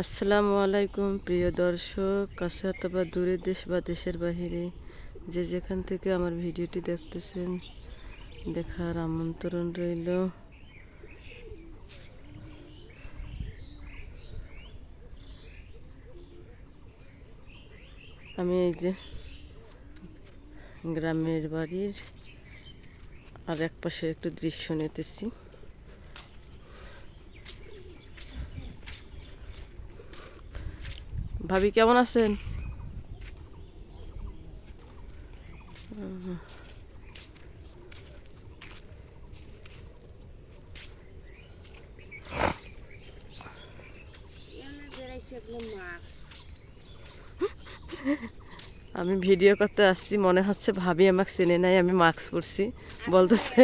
আসসালামু আলাইকুম প্রিয় দর্শক, কাছে অথবা দূরে, দেশ বা দেশের বাহিরে যে যেখান থেকে আমার ভিডিওটি দেখতেছেন, দেখার আমন্ত্রণ রইল। আমি এই যে গ্রামের বাড়ির আর এক পাশে একটু দৃশ্য নিতেছি। ভাবি কেমন আছেন? আমি ভিডিও করতে আসছি, মনে হচ্ছে ভাবি আমাকে চেনে নাই, আমি মাস্ক পরছি। বলতেছে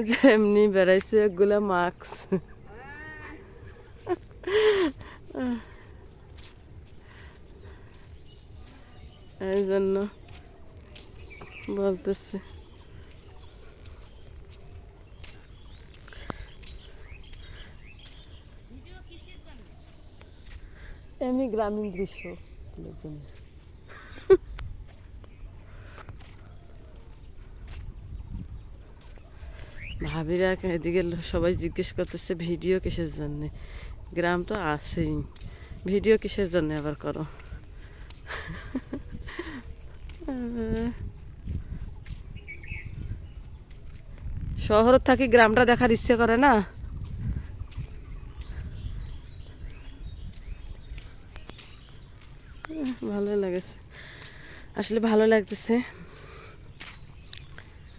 যে এমনি বেড়াইছে এগুলা মাস্ক। এই জন্য বলতেছে। এমনি গ্রামীণ দৃশ্য তুলার জন্য। ভাবিরা এদিকে সবাই জিজ্ঞেস করতেছে ভিডিও কিসের জন্যে, গ্রাম তো আছেই, ভিডিও কিসের জন্য আবার করো। শহর থাকি গ্রামটা দেখার ইচ্ছে করে না। ভালো লাগেছে, আসলে ভালো লাগতেছে।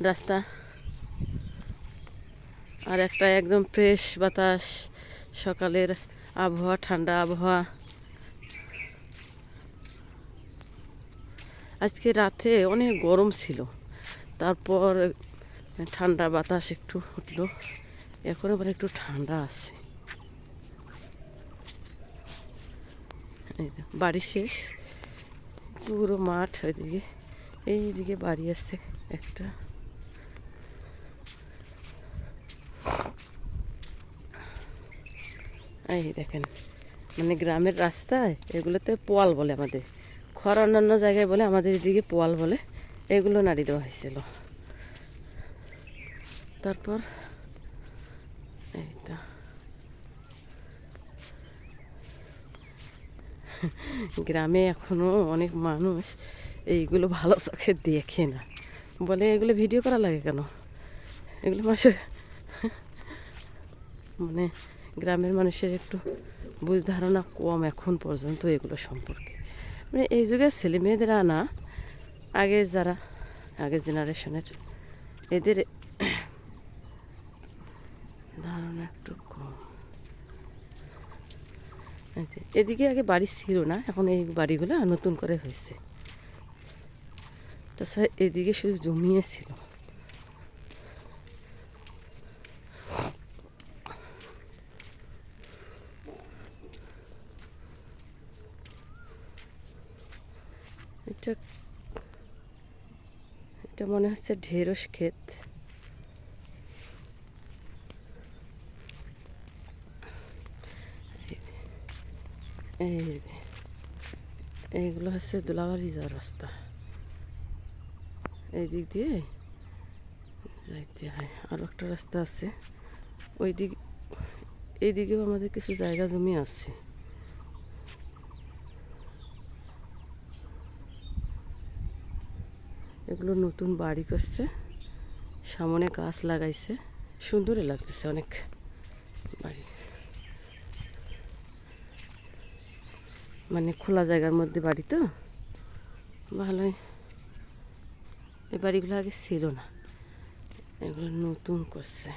রাস্তা আর একটা একদম ফ্রেশ বাতাস, সকালের আবহাওয়া, ঠান্ডা আবহাওয়া। আজকে রাতে অনেক গরম ছিল, তারপর ঠান্ডা বাতাস একটু উঠলো, এখন আবার একটু ঠান্ডা আছে। বাড়ি শেষ, পুরো মাঠ ওইদিকে, এইদিকে বাড়ি আছে একটা। এই দেখেন, মানে গ্রামের রাস্তায় এগুলোতে পোয়াল বলে, আমাদের খড় অন্যান্য জায়গায় বলে, আমাদের এদিকে পোয়াল বলে। এগুলো নাড়ি দেওয়া হয়েছিল। তারপর এই তো গ্রামে এখনো অনেক মানুষ এইগুলো ভালো চোখে দেখে না, বলে এগুলো ভিডিও করা লাগে কেন। এগুলো মানুষের মানে গ্রামের মানুষের একটু বুঝ ধারণা কম এখন পর্যন্ত এগুলো সম্পর্কে। মানে এই যুগের ছেলে মেয়েদেরা না, আগের যারা আগের জেনারেশনের, এদের ধারণা একটু কম। এদিকে আগে বাড়ি ছিল না, এখন এই বাড়িগুলো নতুন করে হয়েছে। তাছাড়া এদিকে শুধু জমিয়ে ছিল। এটা এটা মনে হচ্ছে ঢেঁড়স ক্ষেত। এইগুলো হচ্ছে দোলাবাড়ি যাওয়ার রাস্তা, এই দিক দিয়ে যাইতে হয়। আরও একটা রাস্তা আছে ওই দিক, এইদিকেও আমাদের কিছু জায়গা জমি আছে। এগুলো নতুন বাড়ি করছে, সামনে গাছ লাগাইছে, সুন্দরই লাগতেছে অনেক বাড়ি। মানে খোলা জায়গার মধ্যে বাড়ি তো ভালোই। এই বাড়িগুলো আগে ছিল না, এগুলো নতুন করছে।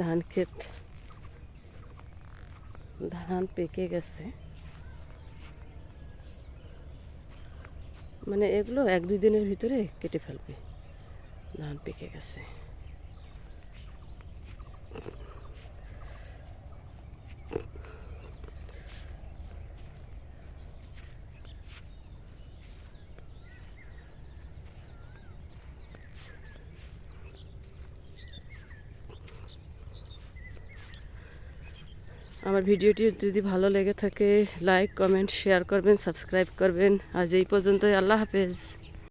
ধান ক্ষেত, ধান পেকে গেছে, মানে এগুলো 1-2 দিনের ভিতরে কেটে ফেলবে, ধান পেকে গেছে। আমার ভিডিওটি যদি ভালো লেগে থাকে লাইক কমেন্ট শেয়ার করবেন সাবস্ক্রাইব করবেন। আজ এই পর্যন্তই, আল্লাহ হাফেজ।